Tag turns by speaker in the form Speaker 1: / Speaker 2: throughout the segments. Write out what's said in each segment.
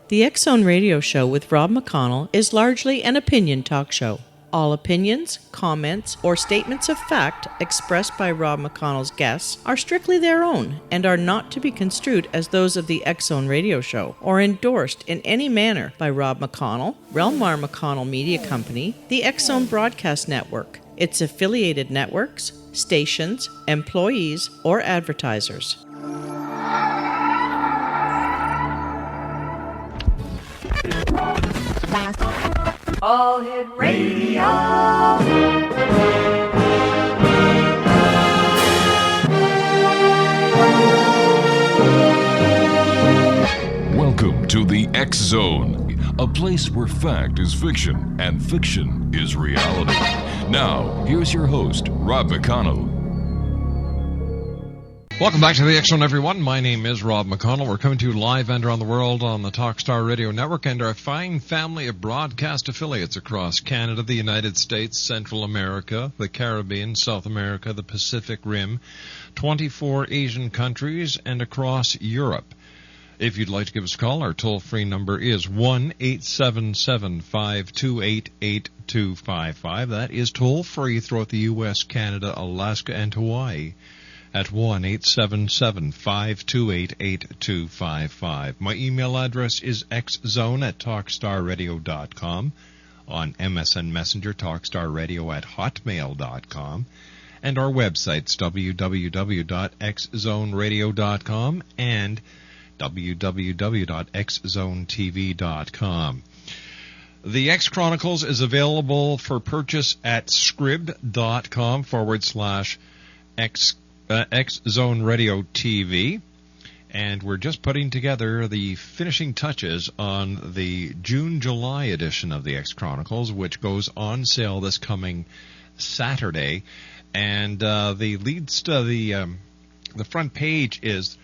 Speaker 1: The X Zone Radio Show with Rob McConnell is largely an opinion talk show. All opinions, comments, or statements of fact expressed by Rob McConnell's guests are strictly their own and are not to be construed as those of the X Zone Radio Show or endorsed in any manner by Rob McConnell, Relmar McConnell Media Company, the X Zone Broadcast Network, its affiliated networks, stations, employees, or advertisers.
Speaker 2: All Hit Radio.
Speaker 3: Welcome to the X Zone, a place where fact is fiction and fiction is reality. Now, here's your host, Rob McConnell.
Speaker 4: Welcome back to the X Zone, everyone. My name is Rob McConnell. We're coming to you live and around the world on the Talkstar Radio Network and our fine family of broadcast affiliates across Canada, the United States, Central America, the Caribbean, South America, the Pacific Rim, 24 Asian countries, and across Europe. If you'd like to give us a call, our toll-free number is 1-877-528-8255. That is toll-free throughout the U.S., Canada, Alaska, and Hawaii at 1-877-528-8255. My email address is xzone@talkstarradio.com, on MSN Messenger, talkstarradio@hotmail.com, and our websites, www.xzoneradio.com and www.xzonetv.com. The X Chronicles is available for purchase at scribd.com/X Zone Radio TV, and we're just putting together the finishing touches on the June-July edition of the X Chronicles, which goes on sale this coming Saturday. And the front page is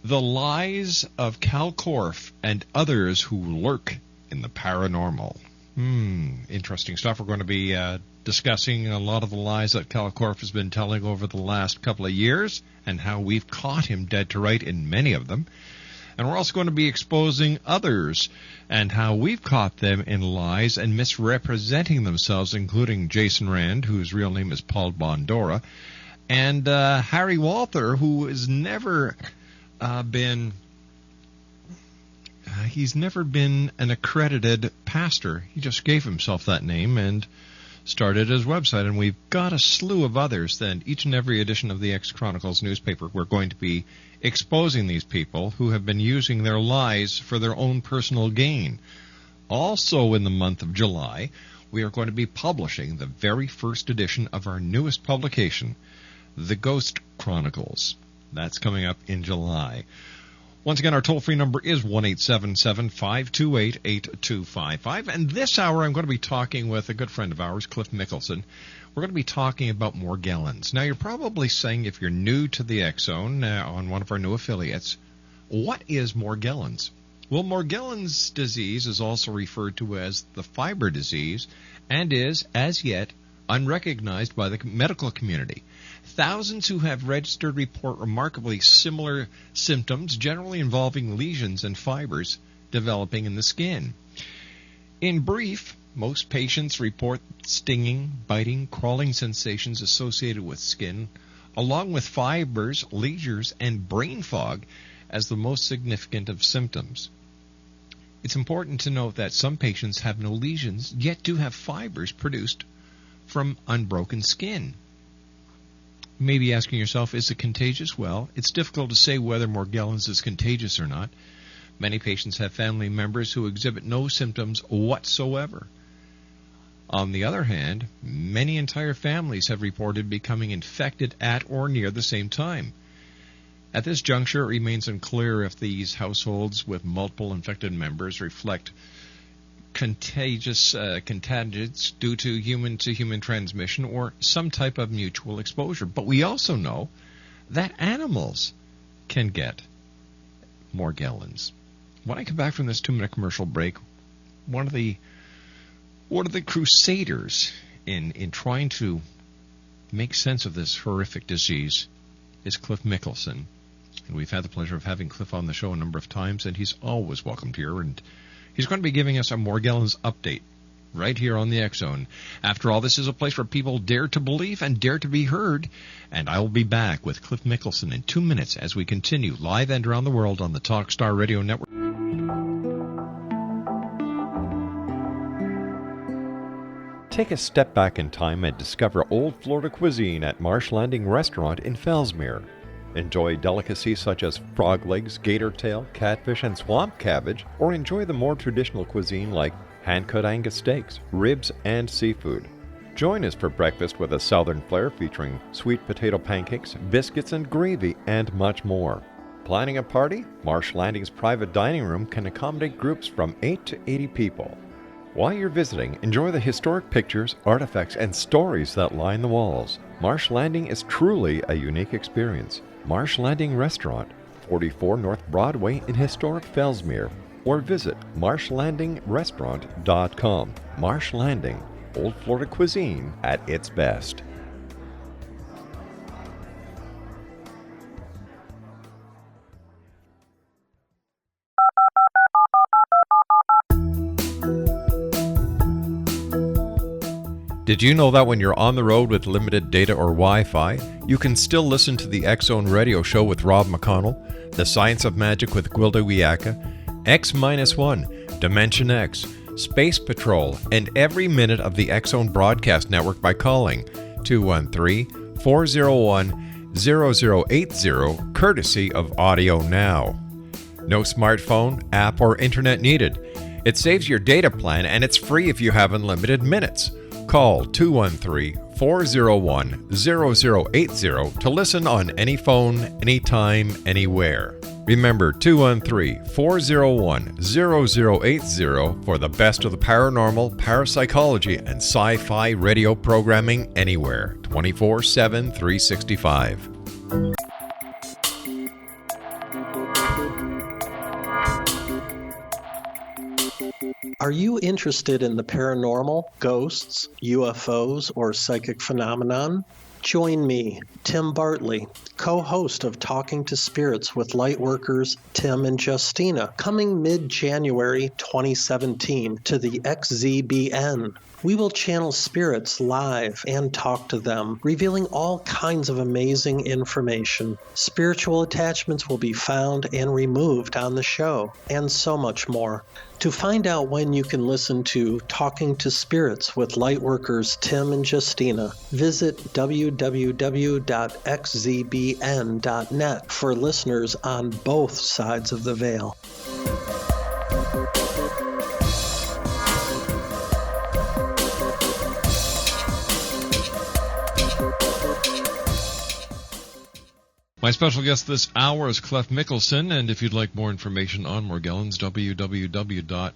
Speaker 4: The Lies of Cal Korff and Others Who Lurk in the Paranormal. Interesting stuff. We're going to be discussing a lot of the lies that Cal Korff has been telling over the last couple of years and how we've caught him dead to right in many of them. And we're also going to be exposing others and how we've caught them in lies and misrepresenting themselves, including Jason Rand, whose real name is Paul Bondora, and Harry Walther, who has never been an accredited pastor. He just gave himself that name and started his website, and we've got a slew of others. Then each and every edition of the X Chronicles newspaper, we're going to be exposing these people who have been using their lies for their own personal gain. Also in the month of July, we are going to be publishing the very first edition of our newest publication, The Ghost Chronicles. That's coming up in July. Once again, our toll-free number is 1-877-528-8255. And this hour, I'm going to be talking with a good friend of ours, Cliff Mickleson. We're going to be talking about Morgellons. Now, you're probably saying, if you're new to the X Zone on one of our new affiliates, what is Morgellons? Well, Morgellons disease is also referred to as the fiber disease and is, as yet, unrecognized by the medical community. Thousands who have registered report remarkably similar symptoms, generally involving lesions and fibers developing in the skin. In brief, most patients report stinging, biting, crawling sensations associated with skin, along with fibers, lesions, and brain fog as the most significant of symptoms. It's important to note that some patients have no lesions, yet do have fibers produced from unbroken skin. You may be asking yourself, is it contagious? Well, it's difficult to say whether Morgellons is contagious or not. Many patients have family members who exhibit no symptoms whatsoever. On the other hand, many entire families have reported becoming infected at or near the same time. At this juncture, it remains unclear if these households with multiple infected members reflect contagious contagions due to human transmission or some type of mutual exposure. But we also know that animals can get Morgellons. When I come back from this 2-minute commercial break, one of the crusaders in trying to make sense of this horrific disease is Cliff Mickleson. And we've had the pleasure of having Cliff on the show a number of times, and he's always welcomed here. And he's going to be giving us a Morgellons update right here on the X Zone. After all, this is a place where people dare to believe and dare to be heard. And I will be back with Cliff Mickleson in 2 minutes as we continue live and around the world on the Talkstar Radio Network. Take a step back in time and discover old Florida cuisine at Marsh Landing Restaurant in Fellsmere. Enjoy delicacies such as frog legs, gator tail, catfish, and swamp cabbage, or enjoy the more traditional cuisine like hand-cut Angus steaks, ribs, and seafood. Join us for breakfast with a southern flair featuring sweet potato pancakes, biscuits and gravy, and much more. Planning a party? Marsh Landing's private dining room can accommodate groups from 8 to 80 people. While you're visiting, enjoy the historic pictures, artifacts, and stories that line the walls. Marsh Landing is truly a unique experience. Marsh Landing Restaurant, 44 North Broadway in historic Fellsmere, or visit marshlandingrestaurant.com. Marsh Landing, Old Florida cuisine at its best. Did you know that when you're on the road with limited data or Wi-Fi, you can still listen to the X Zone Radio Show with Rob McConnell, The Science of Magic with Gwilda Wiyaka, X-1, Dimension X, Space Patrol, and every minute of the X Zone broadcast network by calling 213-401-0080, courtesy of Audio Now. No smartphone, app, or internet needed. It saves your data plan, and it's free if you have unlimited minutes. Call 213-401-0080 to listen on any phone, anytime, anywhere. Remember 213-401-0080 for the best of the paranormal, parapsychology, and sci-fi radio programming anywhere, 24/7, 365.
Speaker 5: Are you interested in the paranormal, ghosts, UFOs, or psychic phenomenon? Join me, Tim Bartley, co-host of Talking to Spirits with Lightworkers Tim and Justina, coming mid-January 2017 to the XZBN. We will channel spirits live and talk to them, revealing all kinds of amazing information. Spiritual attachments will be found and removed on the show, and so much more. To find out when you can listen to Talking to Spirits with Lightworkers Tim and Justina, visit www.xzbn.net for listeners on both sides of the veil.
Speaker 4: My special guest this hour is Cliff Mickleson, and if you'd like more information on Morgellons, www.thenmo.org.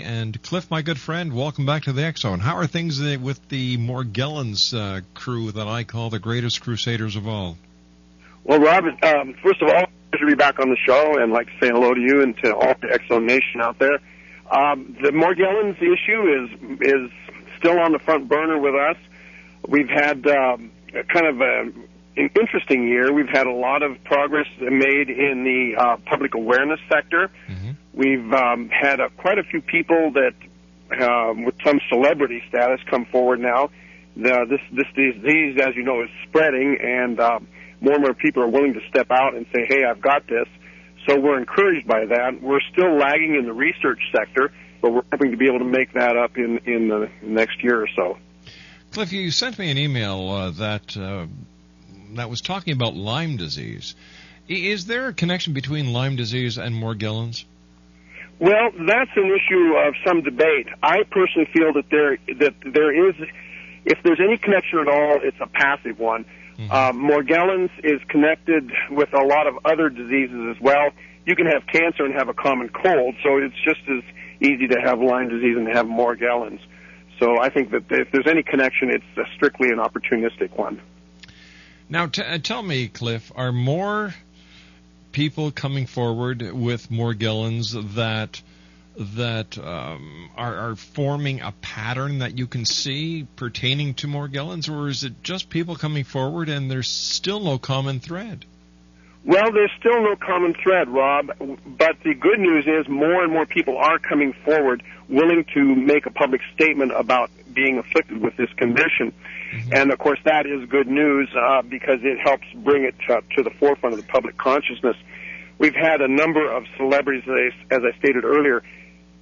Speaker 4: And Cliff, my good friend, welcome back to the X Zone. How are things with the Morgellons crew that I call the greatest crusaders of all?
Speaker 6: Well, Rob, first of all, pleasure to be back on the show, and I'd like to say hello to you and to all the X Zone Nation out there. The Morgellons issue is still on the front burner with us. We've had kind of an interesting year. We've had a lot of progress made in the public awareness sector. Mm-hmm. We've had quite a few people that, with some celebrity status, come forward now. This disease, as you know, is spreading, and more and more people are willing to step out and say, hey, I've got this. So we're encouraged by that. We're still lagging in the research sector, but we're hoping to be able to make that up in the next year or so.
Speaker 4: Cliff, you sent me an email that was talking about Lyme disease. Is there a connection between Lyme disease and Morgellons?
Speaker 6: Well, that's an issue of some debate. I personally feel that there is, if there's any connection at all, it's a passive one. Mm-hmm. Morgellons is connected with a lot of other diseases as well. You can have cancer and have a common cold, so it's just as easy to have Lyme disease and have Morgellons. So I think that if there's any connection, it's strictly an opportunistic one.
Speaker 4: Now, tell me, Cliff, are more people coming forward with Morgellons that that are forming a pattern that you can see pertaining to Morgellons, or is it just people coming forward and there's still no common thread?
Speaker 6: Well, there's still no common thread, Rob, but the good news is more and more people are coming forward willing to make a public statement about being afflicted with this condition. Mm-hmm. And, of course, that is good news because it helps bring it to the forefront of the public consciousness. We've had a number of celebrities, as I stated earlier,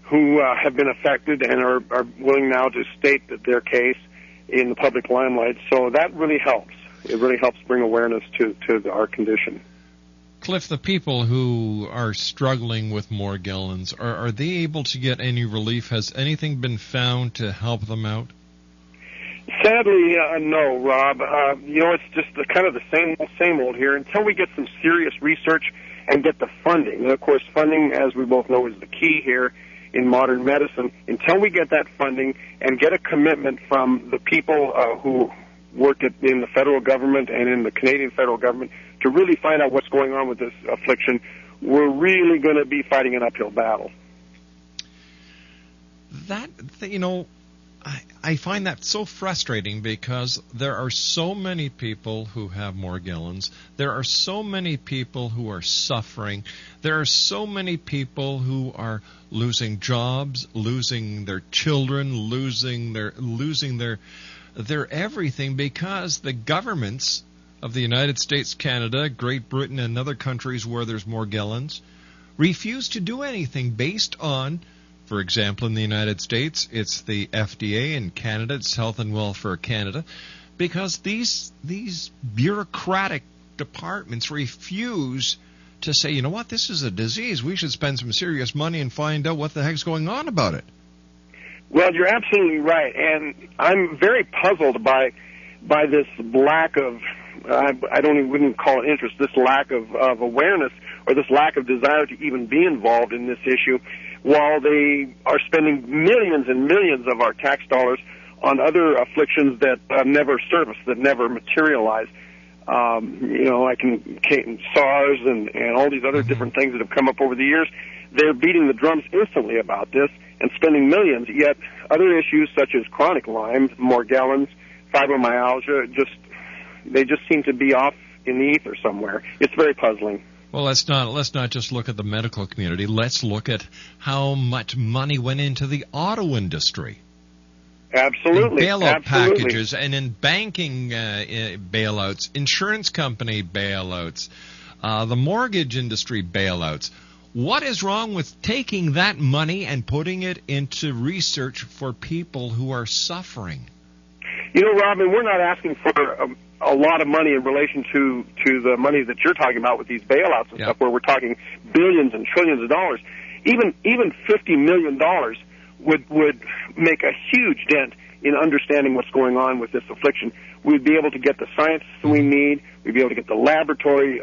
Speaker 6: who have been affected and are willing now to state their case in the public limelight. So that really helps. It really helps bring awareness to our condition.
Speaker 4: Cliff, the people who are struggling with Morgellons, are they able to get any relief? Has anything been found to help them out?
Speaker 6: Sadly, no, Rob. It's just kind of the same old here. Until we get some serious research and get the funding. And, of course, funding, as we both know, is the key here in modern medicine. Until we get that funding and get a commitment from the people who work in the federal government and in the Canadian federal government to really find out what's going on with this affliction, we're really going to be fighting an uphill battle.
Speaker 4: I find that so frustrating because there are so many people who have Morgellons. There are so many people who are suffering. There are so many people who are losing jobs, losing their children, losing their everything because the governments of the United States, Canada, Great Britain, and other countries where there's Morgellons refuse to do anything based on, for example, in the United States, it's the FDA, in Canada, it's Health and Welfare Canada, because these bureaucratic departments refuse to say, you know what, this is a disease. We should spend some serious money and find out what the heck's going on about it.
Speaker 6: Well, you're absolutely right, and I'm very puzzled by this lack of, wouldn't call it interest, this lack of awareness or this lack of desire to even be involved in this issue, while they are spending millions and millions of our tax dollars on other afflictions that never surface, that never materialize. I can SARS and all these other different things that have come up over the years. They're beating the drums instantly about this and spending millions, yet other issues such as chronic Lyme, Morgellons, fibromyalgia, they just seem to be off in the ether somewhere. It's very puzzling.
Speaker 4: Well, let's not just look at the medical community. Let's look at how much money went into the auto industry.
Speaker 6: Absolutely.
Speaker 4: In bailout packages and in banking bailouts, insurance company bailouts, the mortgage industry bailouts. What is wrong with taking that money and putting it into research for people who are suffering?
Speaker 6: Robin, we're not asking for a lot of money in relation to the money that you're talking about with these bailouts and stuff, where we're talking billions and trillions of dollars. Even $50 million would make a huge dent in understanding what's going on with this affliction. We'd be able to get the science we need. We'd be able to get the laboratories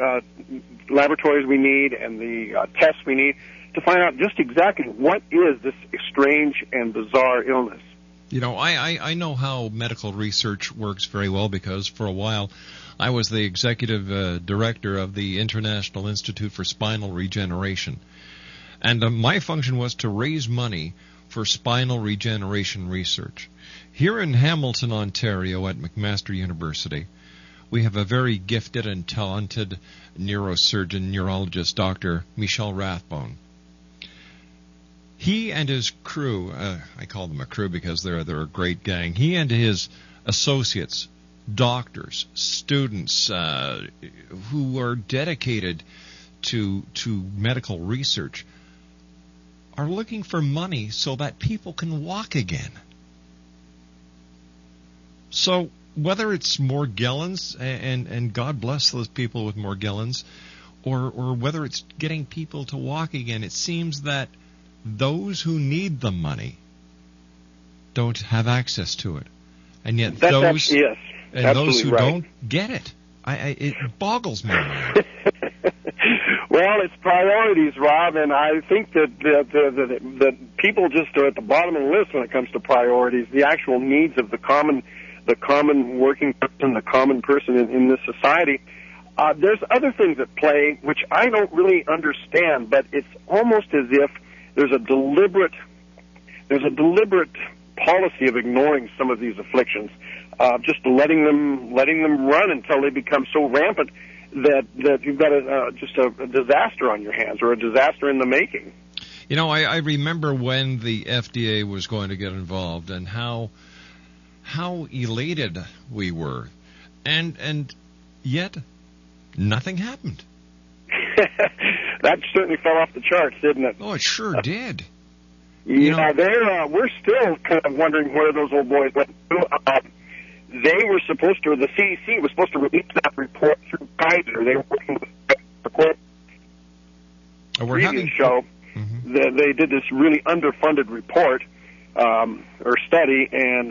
Speaker 6: we need and the tests we need to find out just exactly what is this strange and bizarre illness.
Speaker 4: I know how medical research works very well because for a while I was the executive director of the International Institute for Spinal Regeneration. And my function was to raise money for spinal regeneration research. Here in Hamilton, Ontario at McMaster University, we have a very gifted and talented neurosurgeon, neurologist, Dr. Michel Rathbone. He and his crew, I call them a crew because they're a great gang, he and his associates, doctors, students who are dedicated to medical research, are looking for money so that people can walk again. So whether it's Morgellons, and God bless those people with Morgellons, or whether it's getting people to walk again, it seems that those who need the money don't have access to it. And yet those who don't get it. It boggles my mind.
Speaker 6: Well, it's priorities, Rob, and I think that the people just are at the bottom of the list when it comes to priorities. The actual needs of the common working person, the common person in this society. There's other things at play which I don't really understand, but it's almost as if there's a deliberate policy of ignoring some of these afflictions, just letting them run until they become so rampant that you've got just a disaster on your hands, or a disaster in the making.
Speaker 4: You know, I remember when the FDA was going to get involved, and how elated we were, and yet nothing happened.
Speaker 6: That certainly fell off the charts, didn't it?
Speaker 4: Oh, it sure did.
Speaker 6: Yeah, we're still kind of wondering where those old boys went. They were supposed to, the CDC was supposed to release that report through Kaiser. They were working with the court. Previous show. Mm-hmm. They did this really underfunded report or study, and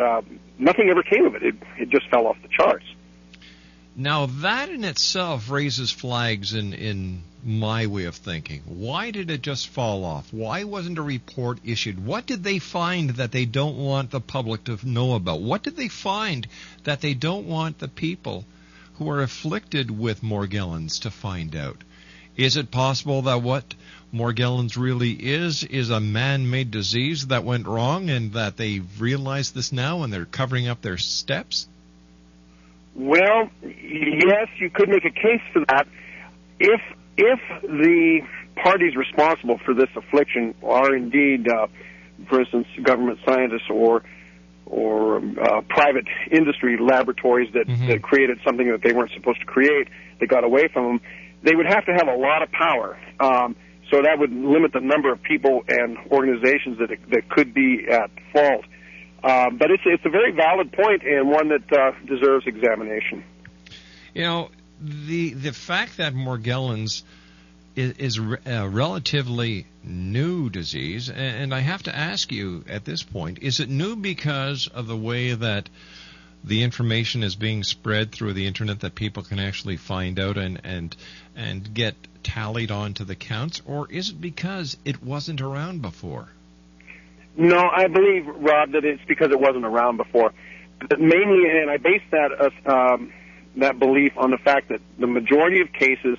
Speaker 6: nothing ever came of it. It just fell off the charts.
Speaker 4: Now, that in itself raises flags in my way of thinking. Why did it just fall off? Why wasn't a report issued? What did they find that they don't want the public to know about? What did they find that they don't want the people who are afflicted with Morgellons to find out? Is it possible that what Morgellons really is a man-made disease that went wrong, and that they've realized this now and they're covering up their steps?
Speaker 6: Well, yes, you could make a case for that. If the parties responsible for this affliction are indeed, for instance, government scientists or private industry laboratories that created something that they weren't supposed to create, they got away from them, they would have to have a lot of power. So that would limit the number of people and organizations that could be at fault. But it's a very valid point, and one that deserves examination.
Speaker 4: You know, the fact that Morgellons is a relatively new disease, and I have to ask you at this point, is it new because of the way that the information is being spread through the internet, that people can actually find out and get tallied onto the counts, or is it because it wasn't around before?
Speaker 6: No, I believe, Rob, that it's because it wasn't around before. But mainly, and I base that belief on the fact that the majority of cases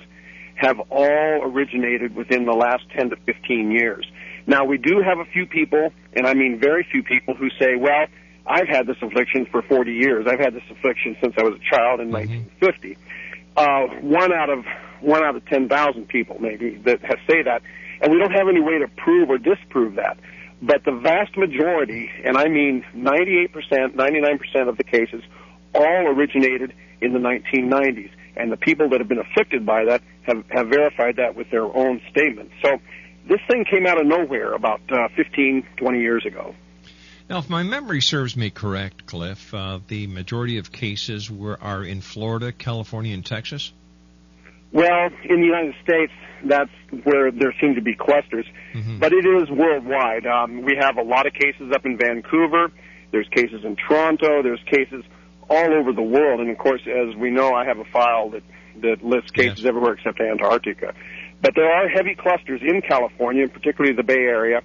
Speaker 6: have all originated within the last 10 to 15 years. Now, we do have a few people, and I mean very few people, who say, well, I've had this affliction for 40 years. I've had this affliction since I was a child in 1950. One out of 10,000 people, maybe, that say that. And we don't have any way to prove or disprove that. But the vast majority, and I mean 98%, 99% of the cases, all originated in the 1990s. And the people that have been afflicted by that have verified that with their own statements. So this thing came out of nowhere about 15, 20 years ago.
Speaker 4: Now, if my memory serves me correct, Cliff, the majority of cases are in Florida, California, and Texas?
Speaker 6: Well, in the United States, that's where there seem to be clusters. But it is worldwide. We have a lot of cases up in Vancouver. There's cases in Toronto. There's cases all over the world. And, of course, as we know, I have a file that lists cases everywhere except Antarctica. But there are heavy clusters in California, particularly the Bay Area.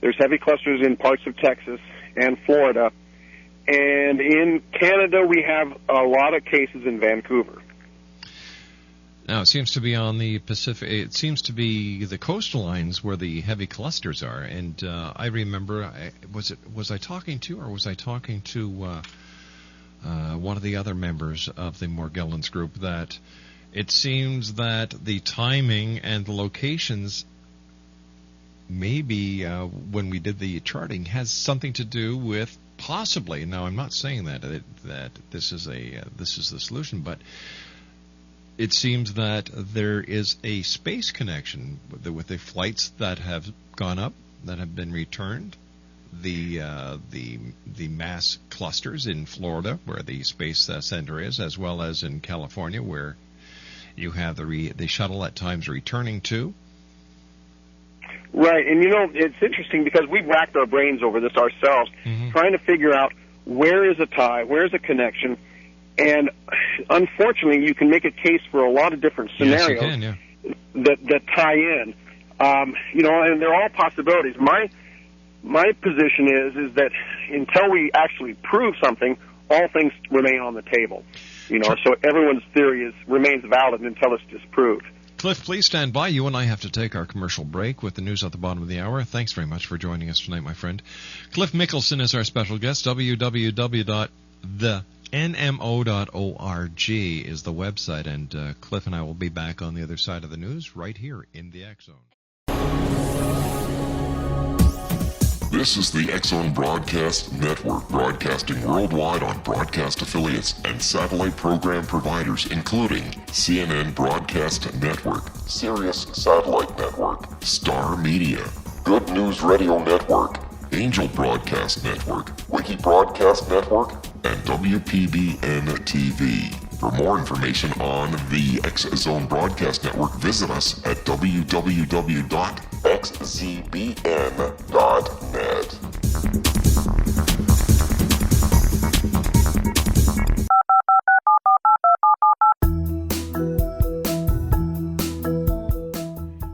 Speaker 6: There's heavy clusters in parts of Texas and Florida. And in Canada, we have a lot of cases in Vancouver.
Speaker 4: Now, it seems to be on the Pacific. It seems to be the coastal lines where the heavy clusters are. And I remember, was I talking to one of the other members of the Morgellons group, that it seems that the timing and the locations, maybe when we did the charting, has something to do with possibly. Now, I'm not saying that this is the solution, but it seems that there is a space connection with the flights that have gone up, that have been returned, the mass clusters in Florida, where the space center is, as well as in California, where you have the shuttle at times returning to.
Speaker 6: Right, and it's interesting because we've racked our brains over this ourselves, trying to figure out where is a tie, where is a connection. And unfortunately, you can make a case for a lot of different scenarios that tie in. And they're all possibilities. My position is that until we actually prove something, all things remain on the table. So everyone's theory remains valid until it's disproved.
Speaker 4: Cliff, please stand by. You and I have to take our commercial break with the news at the bottom of the hour. Thanks very much for joining us tonight, my friend. Cliff Mickleson is our special guest. www.thenmo.org is the website, and Cliff and I will be back on the other side of the news right here in the X Zone.
Speaker 7: This is the X Zone Broadcast Network, broadcasting worldwide on broadcast affiliates and satellite program providers, including CNN Broadcast Network, Sirius Satellite Network, Star Media, Good News Radio Network, Angel Broadcast Network, Wiki Broadcast Network, and WPBN TV. For more information on the X Zone Broadcast Network, visit us at www.xzbn.net.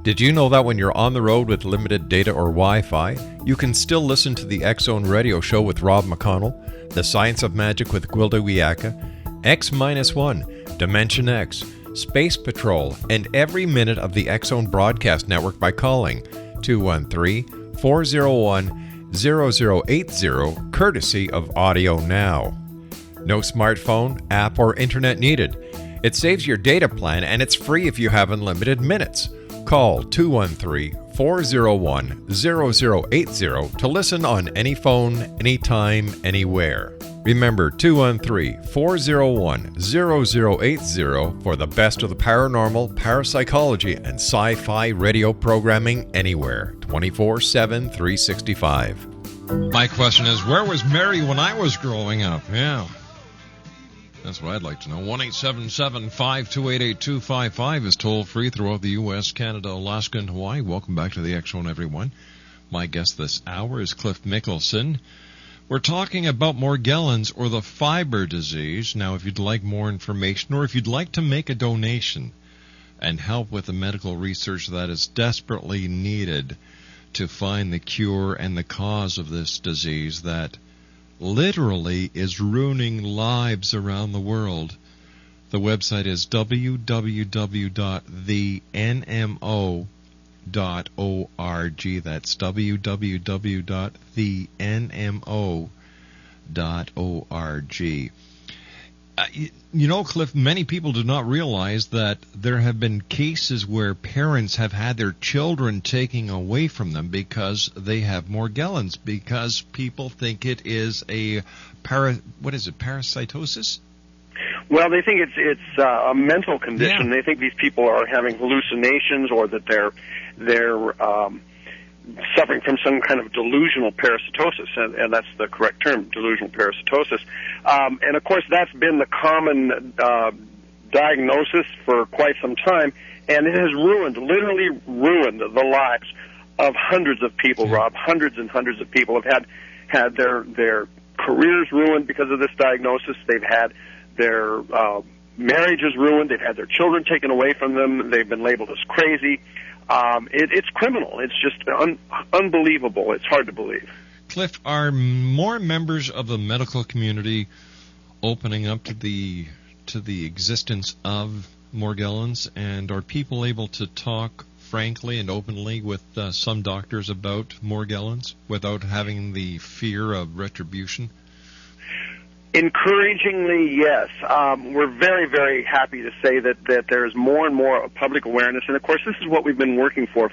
Speaker 4: Did you know that when you're on the road with limited data or Wi-Fi, you can still listen to the X Zone Radio Show with Rob McConnell, The Science of Magic with Gwilda Wiyaka, X-1, Dimension X, Space Patrol, and every minute of the X Zone Broadcast Network by calling 213-401-0080, courtesy of Audio Now. No smartphone, app, or internet needed. It saves your data plan, and it's free if you have unlimited minutes. Call 213-401-0080 to listen on any phone, anytime, anywhere. Remember, 213-401-0080 for the best of the paranormal, parapsychology, and sci-fi radio programming anywhere, 24/7, 365. My question is, where was Mary when I was growing up? Yeah. That's what I'd like to know. 1-877-528-8255 is toll-free throughout the U.S., Canada, Alaska, and Hawaii. Welcome back to the X Zone, everyone. My guest this hour is Cliff Mickleson. We're talking about Morgellons, or the fiber disease. Now, if you'd like more information, or if you'd like to make a donation and help with the medical research that is desperately needed to find the cure and the cause of this disease that literally is ruining lives around the world, the website is www.thenmo.org. That's www.thenmo.org. You know, Cliff, many people do not realize that there have been cases where parents have had their children taken away from them because they have Morgellons, because people think it is a parasitosis?
Speaker 6: Well, they think it's a mental condition.
Speaker 4: Yeah.
Speaker 6: They think these people are having hallucinations, or that they're suffering from some kind of delusional parasitosis, and that's the correct term, delusional parasitosis. And of course, that's been the common diagnosis for quite some time, and it has literally ruined the lives of hundreds of people, Rob. Hundreds and hundreds of people have had their careers ruined because of this diagnosis. They've had their marriages ruined. They've had their children taken away from them. They've been labeled as crazy. It's criminal. It's just unbelievable. It's hard to believe.
Speaker 4: Cliff, are more members of the medical community opening up to the existence of Morgellons, and are people able to talk frankly and openly with some doctors about Morgellons without having the fear of retribution?
Speaker 6: Encouragingly, yes. We're very, very happy to say that there's more and more public awareness. And, of course, this is what we've been working for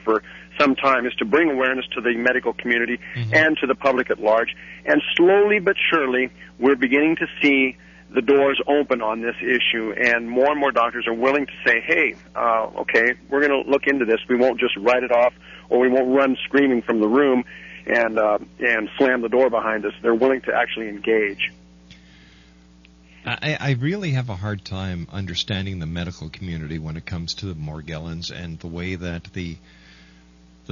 Speaker 6: some time, is to bring awareness to the medical community and to the public at large. And slowly but surely, we're beginning to see the doors open on this issue. And more doctors are willing to say, hey, okay, we're going to look into this. We won't just write it off, or we won't run screaming from the room and slam the door behind us. They're willing to actually engage.
Speaker 4: I really have a hard time understanding the medical community when it comes to the Morgellons and the way that the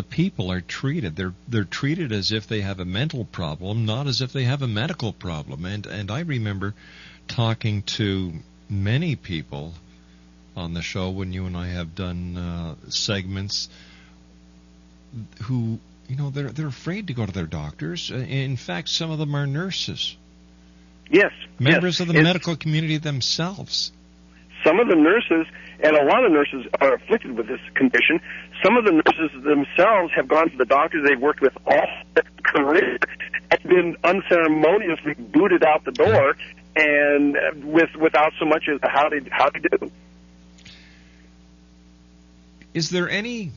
Speaker 4: people are treated. They're treated as if they have a mental problem, not as if they have a medical problem. And I remember talking to many people on the show when you and I have done segments who, you know, they're afraid to go to their doctors. In fact, some of them are nurses.
Speaker 6: Yes.
Speaker 4: Members of the medical community themselves.
Speaker 6: some of the nurses, and a lot of nurses are afflicted with this condition, some of the nurses themselves have gone to the doctors they've worked with all their career and been unceremoniously booted out the door, and without so much as how they do.
Speaker 4: Is there any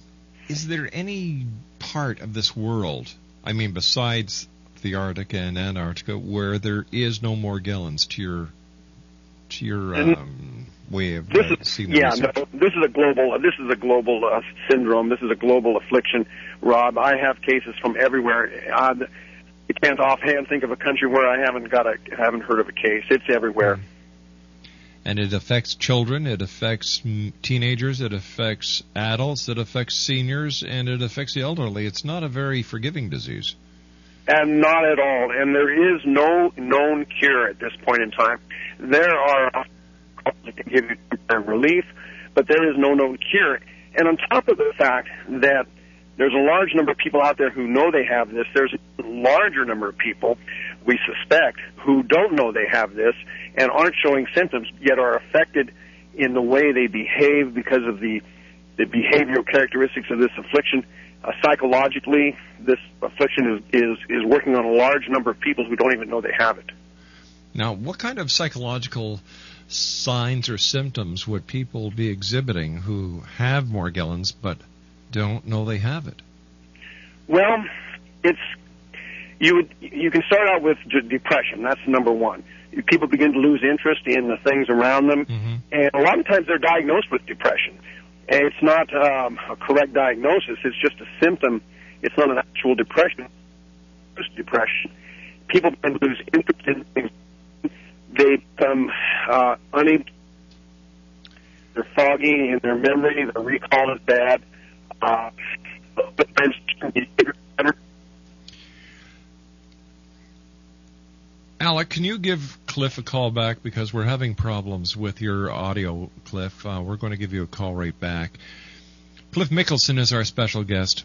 Speaker 4: part of this world, I mean, besides the Arctic and Antarctica, where there is no Morgellons to your way of seeing the research?
Speaker 6: No, this is a global syndrome. This is a global affliction, Rob. I have cases from everywhere. You can't offhand think of a country where I haven't heard of a case. It's everywhere.
Speaker 4: And it affects children, it affects teenagers, it affects adults, it affects seniors, and it affects the elderly. It's not a very forgiving disease.
Speaker 6: And not at all. And there is no known cure at this point in time. There are that can give you temporary relief, but there is no known cure. And on top of the fact that there's a large number of people out there who know they have this, there's a larger number of people, we suspect, who don't know they have this and aren't showing symptoms, yet are affected in the way they behave because of the behavioral characteristics of this affliction. Psychologically, this affliction is working on a large number of people who don't even know they have it.
Speaker 4: Now, what kind of psychological signs or symptoms would people be exhibiting who have Morgellons but don't know they have it? Well,
Speaker 6: you can start out with depression. That's number one. People begin to lose interest in the things around them, and a lot of times they're diagnosed with depression. And it's not a correct diagnosis. It's just a symptom. It's not an actual depression. It's depression. People begin to lose interest in things. They become unable. They're foggy in their memory. Their recall is bad.
Speaker 4: Alec, can you give Cliff a call back, because we're having problems with your audio, Cliff. We're going to give you a call right back. Cliff Mickleson is our special guest.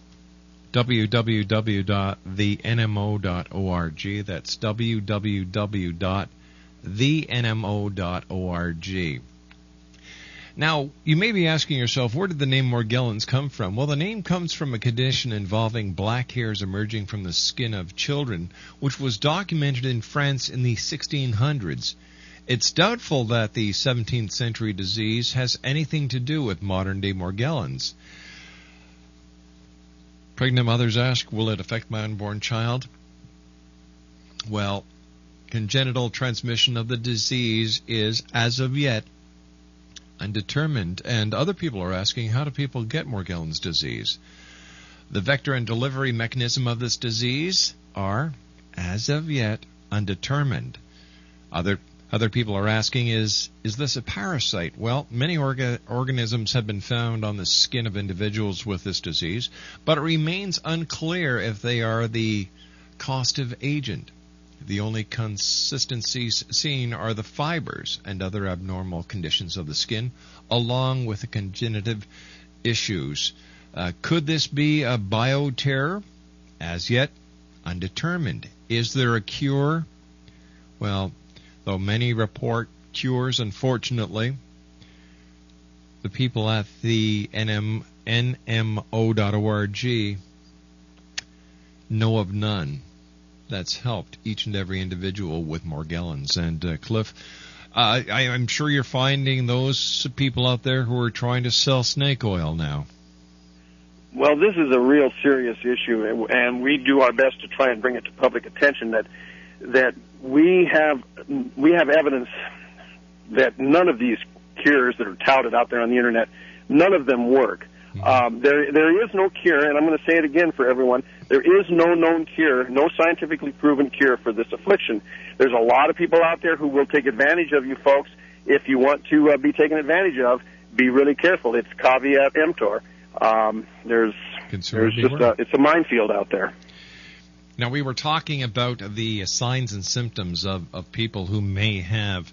Speaker 4: www.thenmo.org. That's www.thenmo.org. Now, you may be asking yourself, where did the name Morgellons come from? Well, the name comes from a condition involving black hairs emerging from the skin of children, which was documented in France in the 1600s. It's doubtful that the 17th century disease has anything to do with modern-day Morgellons. Pregnant mothers ask, will it affect my unborn child? Well, congenital transmission of the disease is, as of yet, undetermined, and other people are asking, how do people get Morgellons disease? The vector and delivery mechanism of this disease are, as of yet, undetermined. Other people are asking, is this a parasite? Well, many organisms have been found on the skin of individuals with this disease, but it remains unclear if they are the causative agent. The only consistencies seen are the fibers and other abnormal conditions of the skin, along with the congenitive issues. Could this be a bioterror? As yet, undetermined. Is there a cure? Well, though many report cures, unfortunately, the people at the NMO.org know of none that's helped each and every individual with Morgellons. And Cliff, I'm sure you're finding those people out there who are trying to sell snake oil now.
Speaker 6: Well, this is a real serious issue, and we do our best to try and bring it to public attention that we have evidence that none of these cures that are touted out there on the internet, none of them work. There is no cure, and I'm going to say it again for everyone. There is no known cure, no scientifically proven cure for this affliction. There's a lot of people out there who will take advantage of you folks. If you want to be taken advantage of, be really careful. It's caveat emptor. It's a minefield out there.
Speaker 4: Now, we were talking about the signs and symptoms of people who may have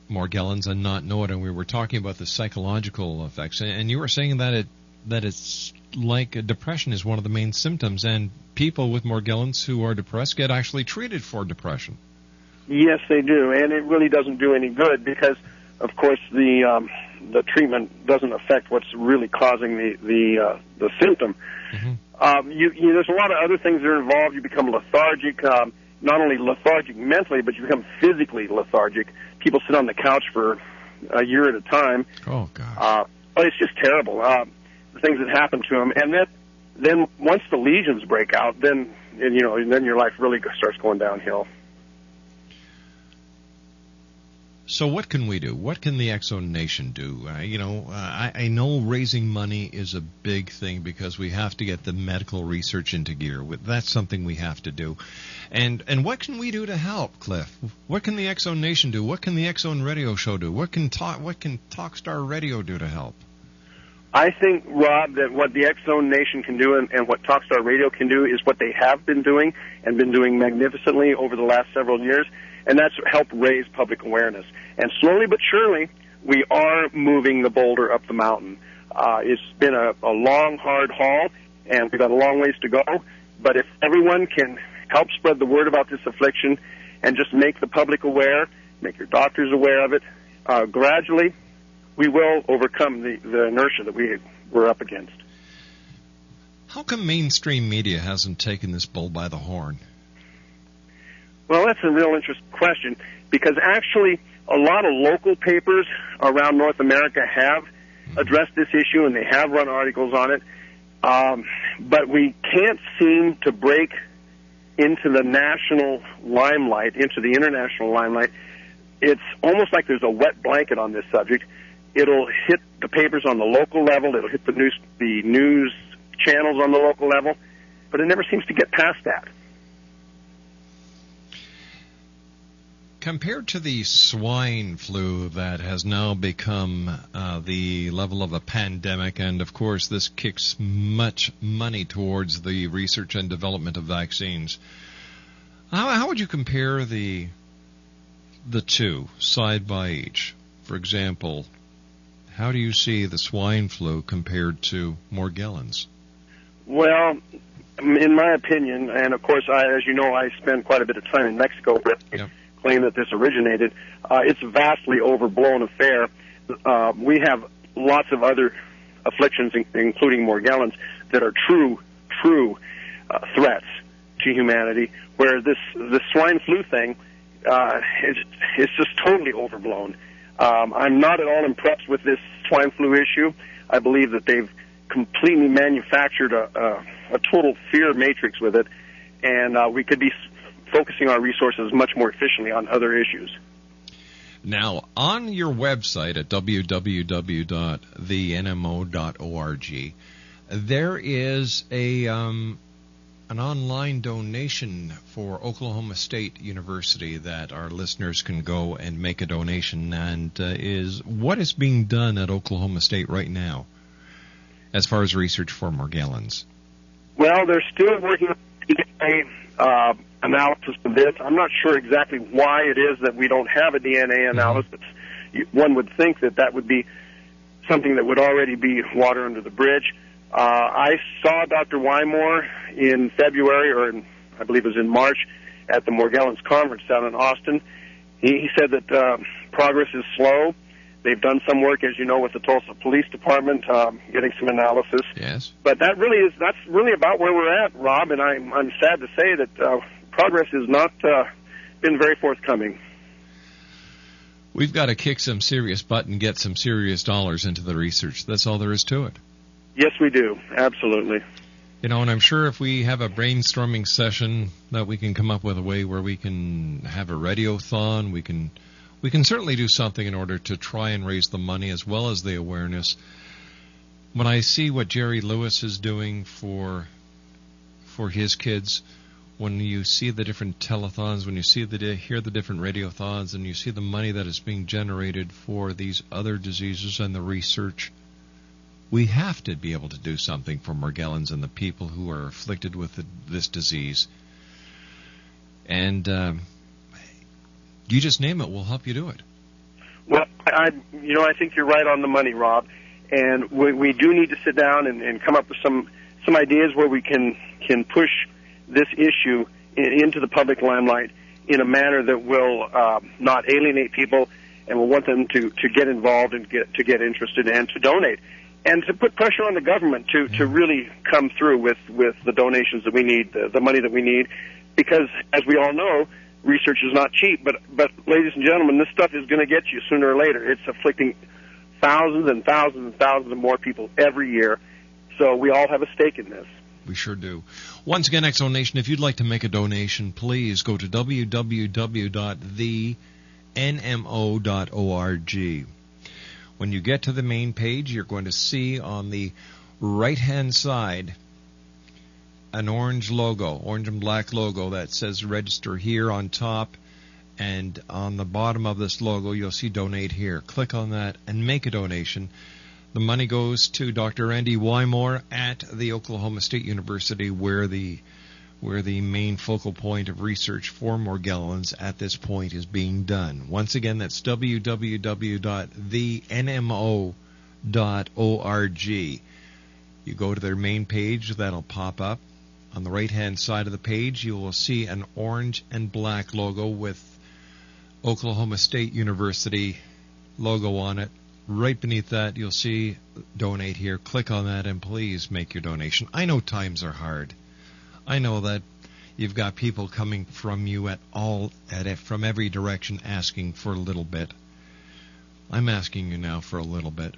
Speaker 4: Morgellons and not know it, and we were talking about the psychological effects, and you were saying that it's like depression is one of the main symptoms, and people with Morgellons who are depressed get actually treated for depression.
Speaker 6: Yes, they do, and it really doesn't do any good, because of course, the treatment doesn't affect what's really causing the symptom.
Speaker 4: Mm-hmm.
Speaker 6: There's a lot of other things that are involved. You become lethargic, not only lethargic mentally, but you become physically lethargic. People sit on the couch for a year at a time.
Speaker 4: Oh, gosh.
Speaker 6: It's just terrible, the things that happen to them. And then once the lesions break out, then your life really starts going downhill.
Speaker 4: So what can we do? What can the X Zone Nation do? I know raising money is a big thing because we have to get the medical research into gear. That's something we have to do. And what can we do to help, Cliff? What can the X Zone Nation do? What can the X Zone Radio Show do? What can Talkstar Radio do to help?
Speaker 6: I think, Rob, that what the X Zone Nation can do and what Talkstar Radio can do is what they have been doing and been doing magnificently over the last several years, and that's help raise public awareness. And slowly but surely, we are moving the boulder up the mountain. It's been a long, hard haul, and we've got a long ways to go. But if everyone can help spread the word about this affliction and just make the public aware, make your doctors aware of it, gradually we will overcome the inertia that we're up against.
Speaker 4: How come mainstream media hasn't taken this bull by the horn?
Speaker 6: Well, that's a real interesting question, because actually a lot of local papers around North America have addressed this issue, and they have run articles on it, but we can't seem to break into the national limelight, into the international limelight. It's almost like there's a wet blanket on this subject. It'll hit the papers on the local level, it'll hit the news channels on the local level, but it never seems to get past that.
Speaker 4: Compared to the swine flu that has now become the level of a pandemic, and of course this kicks much money towards the research and development of vaccines, how would you compare the two side by each? For example, how do you see the swine flu compared to Morgellons?
Speaker 6: Well, in my opinion, and of course, as you know, I spent quite a bit of time in Mexico with claim that this originated. It's a vastly overblown affair. We have lots of other afflictions, including Morgellons, that are true threats to humanity, where this swine flu thing is just totally overblown. I'm not at all impressed with this swine flu issue. I believe that they've completely manufactured a total fear matrix with it, and we could be focusing our resources much more efficiently on other issues.
Speaker 4: Now, on your website at www.thenmo.org, there is an online donation for Oklahoma State University that our listeners can go and make a donation. And what is being done at Oklahoma State right now as far as research for Morgellons?
Speaker 6: Well, they're still working on DNA analysis of this. I'm not sure exactly why it is that we don't have a DNA analysis. One would think that would be something that would already be water under the bridge. I saw Dr. Wymore in February, or I believe it was in March, at the Morgellons conference down in Austin. He said that progress is slow. They've done some work, as you know, with the Tulsa Police Department, getting some analysis.
Speaker 4: Yes.
Speaker 6: But that's really about where we're at, Rob, and I'm sad to say that progress has not been very forthcoming.
Speaker 4: We've got to kick some serious butt and get some serious dollars into the research. That's all there is to it.
Speaker 6: Yes, we do. Absolutely.
Speaker 4: And I'm sure if we have a brainstorming session that we can come up with a way where we can have a radiothon, we can certainly do something in order to try and raise the money as well as the awareness. When I see what Jerry Lewis is doing for his kids, when you see the different telethons, when you hear the different radiothons, and you see the money that is being generated for these other diseases and the research, we have to be able to do something for Morgellons and the people who are afflicted with this disease. And you just name it, we'll help you do it.
Speaker 6: Well, I think you're right on the money, Rob. And we do need to sit down and come up with some ideas where we can push this issue into the public limelight in a manner that will not alienate people and we want them to get involved and get interested and to donate, and to put pressure on the government to really come through with the donations that we need, the money that we need, because as we all know, research is not cheap. But ladies and gentlemen, this stuff is going to get you sooner or later. It's afflicting thousands and thousands and thousands of more people every year. So we all have a stake in this.
Speaker 4: We sure do. Once again, X Zone Nation, if you'd like to make a donation, please go to www.thenmo.org. When you get to the main page, you're going to see on the right-hand side an orange and black logo that says register here on top, and on the bottom of this logo you'll see donate here. Click on that and make a donation. The money goes to Dr. Andy Wymore at the Oklahoma State University, where the main focal point of research for Morgellons at this point is being done. Once again, that's www.thenmo.org. You go to their main page, that'll pop up. On the right-hand side of the page, you will see an orange and black logo with Oklahoma State University logo on it. Right beneath that, you'll see donate here. Click on that and please make your donation. I know times are hard. I know that you've got people coming from you from every direction asking for a little bit. I'm asking you now for a little bit.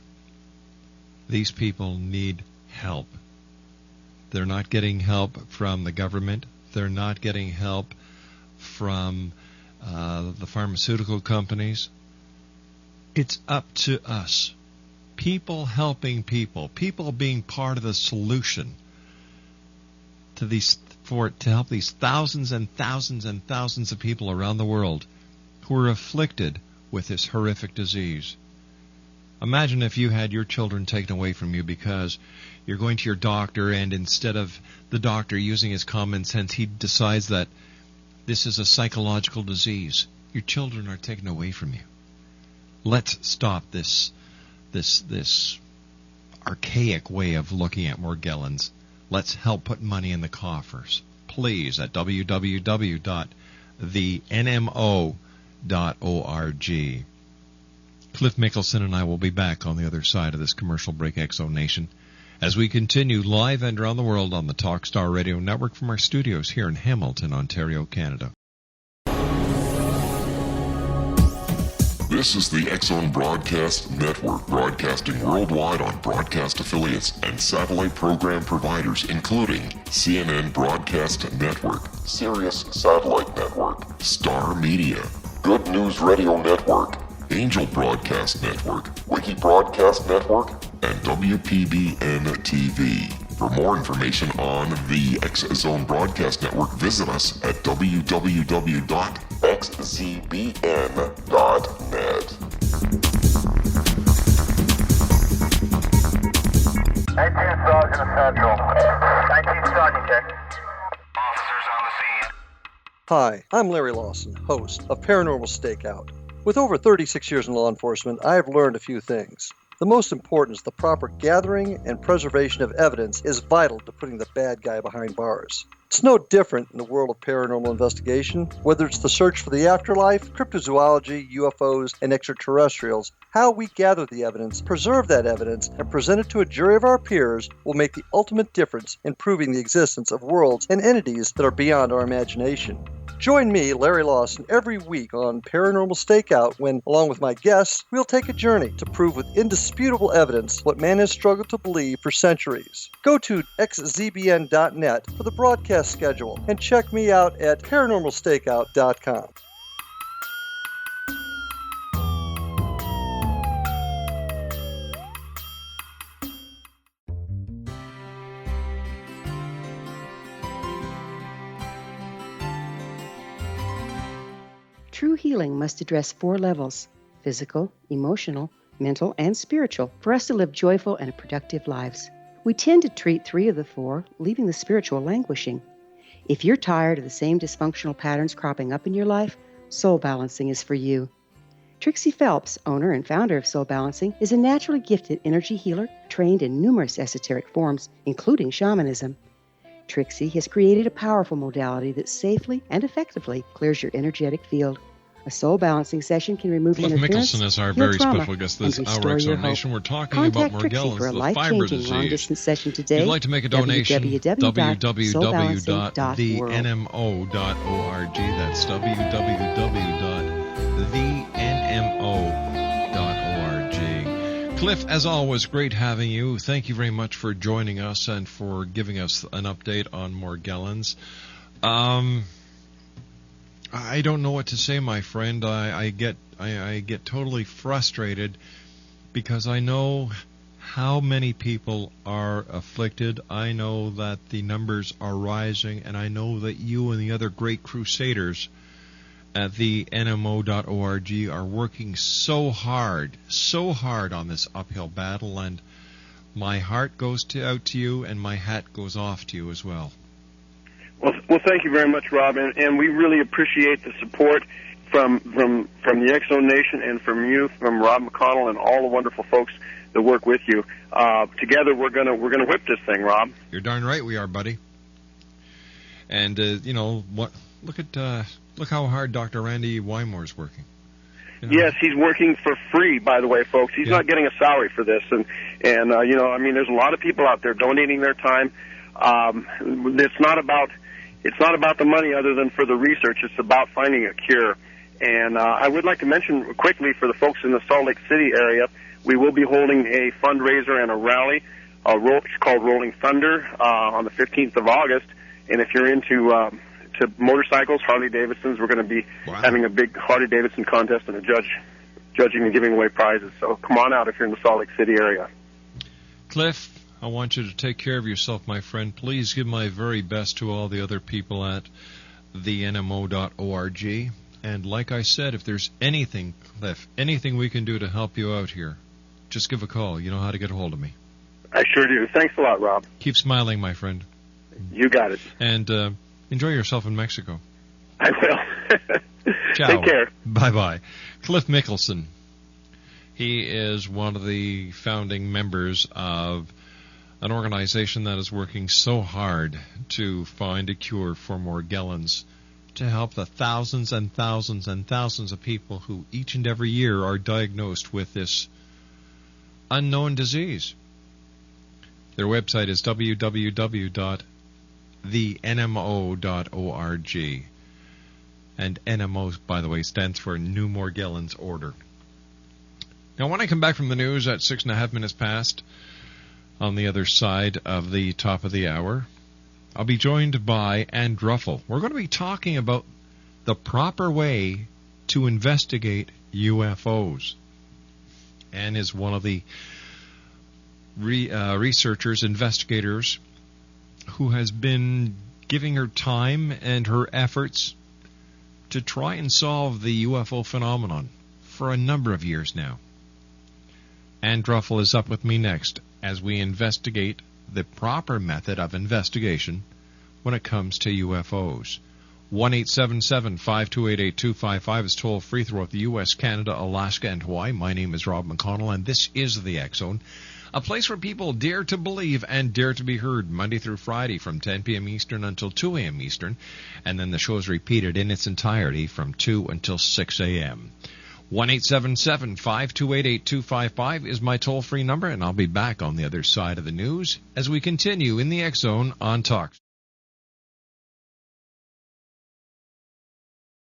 Speaker 4: These people need help. They're not getting help from the government. They're not getting help from the pharmaceutical companies. It's up to us. People helping people. People being part of the solution to help these thousands and thousands and thousands of people around the world who are afflicted with this horrific disease. Imagine if you had your children taken away from you because you're going to your doctor, and instead of the doctor using his common sense, he decides that this is a psychological disease. Your children are taken away from you. Let's stop this archaic way of looking at Morgellons. Let's help put money in the coffers. Please, at www.thenmo.org. Cliff Mickleson and I will be back on the other side of this commercial break, X Zone Nation, as we continue live and around the world on the Talkstar Radio Network from our studios here in Hamilton, Ontario, Canada.
Speaker 7: This is the X Zone Broadcast Network, broadcasting worldwide on broadcast affiliates and satellite program providers, including CNN Broadcast Network, Sirius Satellite Network, Star Media, Good News Radio Network, Angel Broadcast Network, Wiki Broadcast Network, and WPBN TV. For more information on the X Zone Broadcast Network, visit us at www.xzbn.net.
Speaker 8: 18 Sergeant Central. 19 Sergeant, check. Officers on the scene.
Speaker 9: Hi, I'm Larry Lawson, host of Paranormal Stakeout. With over 36 years in law enforcement, I have learned a few things. The most important is the proper gathering and preservation of evidence is vital to putting the bad guy behind bars. It's no different in the world of paranormal investigation. Whether it's the search for the afterlife, cryptozoology, UFOs, and extraterrestrials, how we gather the evidence, preserve that evidence, and present it to a jury of our peers will make the ultimate difference in proving the existence of worlds and entities that are beyond our imagination. Join me, Larry Lawson, every week on Paranormal Stakeout when, along with my guests, we'll take a journey to prove with indisputable evidence what man has struggled to believe for centuries. Go to xzbn.net for the broadcast schedule and check me out at paranormalstakeout.com.
Speaker 10: True healing must address 4 levels: physical, emotional, mental, and spiritual, for us to live joyful and productive lives. We tend to treat 3 of the 4, leaving the spiritual languishing. If you're tired of the same dysfunctional patterns cropping up in your life, Soul Balancing is for you. Trixie Phelps, owner and founder of Soul Balancing, is a naturally gifted energy healer trained in numerous esoteric forms, including shamanism. Trixie has created a powerful modality that safely and effectively clears your energetic field. A soul balancing session can remove
Speaker 4: Cliff
Speaker 10: interference,
Speaker 4: Mickleson is our
Speaker 10: heal
Speaker 4: very
Speaker 10: trauma,
Speaker 4: special guest
Speaker 10: and
Speaker 4: this hour,
Speaker 10: restore your
Speaker 4: Exxon
Speaker 10: hope.
Speaker 4: Nation. We're talking
Speaker 10: Contact
Speaker 4: about
Speaker 10: Trixie for a
Speaker 4: Morgellons, the fiber
Speaker 10: life-changing long-distance
Speaker 4: disease.
Speaker 10: session
Speaker 4: If
Speaker 10: today.
Speaker 4: you'd like to make a donation,
Speaker 10: www.soulbalancing.world.
Speaker 4: www.thenmo.org. That's www.thenmo.org. Cliff, as always, great having you. Thank you very much for joining us and for giving us an update on Morgellons. I don't know what to say, my friend. I get totally frustrated because I know how many people are afflicted. I know that the numbers are rising, and I know that you and the other great crusaders at the NMO.org are working so hard on this uphill battle, and my heart goes out to you, and my hat goes off to you as well.
Speaker 6: Well, thank you very much, Rob, and we really appreciate the support from the X-Zone Nation and from you, from Rob McConnell and all the wonderful folks that work with you. Together, we're gonna whip this thing, Rob.
Speaker 4: You're darn right we are, buddy. And you know what? Look how hard Dr. Randy Wymore's working. You know?
Speaker 6: Yes, he's working for free, by the way, folks. He's not getting a salary for this, and you know, I mean, there's a lot of people out there donating their time. It's not about the money other than for the research. It's about finding a cure. And I would like to mention quickly for the folks in the Salt Lake City area, we will be holding a fundraiser and a rally called Rolling Thunder on the 15th of August. And if you're into to motorcycles, Harley-Davidsons, we're going to be having a big Harley-Davidson contest and judging and giving away prizes. So come on out if you're in the Salt Lake City area.
Speaker 4: Cliff, I want you to take care of yourself, my friend. Please give my very best to all the other people at the NMO.org. And like I said, if there's anything, Cliff, anything we can do to help you out here, just give a call. You know how to get a hold of me.
Speaker 6: I sure do. Thanks a lot, Rob.
Speaker 4: Keep smiling, my friend.
Speaker 6: You got it.
Speaker 4: And enjoy yourself in Mexico.
Speaker 6: I will.
Speaker 4: Ciao.
Speaker 6: Take care.
Speaker 4: Bye-bye. Cliff Mickleson. He is one of the founding members of an organization that is working so hard to find a cure for Morgellons, to help the thousands and thousands and thousands of people who each and every year are diagnosed with this unknown disease. Their website is www.thenmo.org. And NMO, by the way, stands for New Morgellons Order. Now, when I come back from the news at 6.5 minutes past, on the other side of the top of the hour, I'll be joined by Ann Druffel. We're going to be talking about the proper way to investigate UFOs. Ann is one of the researchers, investigators, who has been giving her time and her efforts to try and solve the UFO phenomenon for a number of years now. Ann Druffel is up with me next as we investigate the proper method of investigation when it comes to UFOs. 1-877-528-8255 is toll-free throughout the U.S., Canada, Alaska, and Hawaii. My name is Rob McConnell, and this is the X-Zone, a place where people dare to believe and dare to be heard Monday through Friday from 10 p.m. Eastern until 2 a.m. Eastern, and then the show is repeated in its entirety from 2 until 6 a.m. 1-877-528-8255 is my toll-free number, and I'll be back on the other side of the news as we continue in the X-Zone on Talk.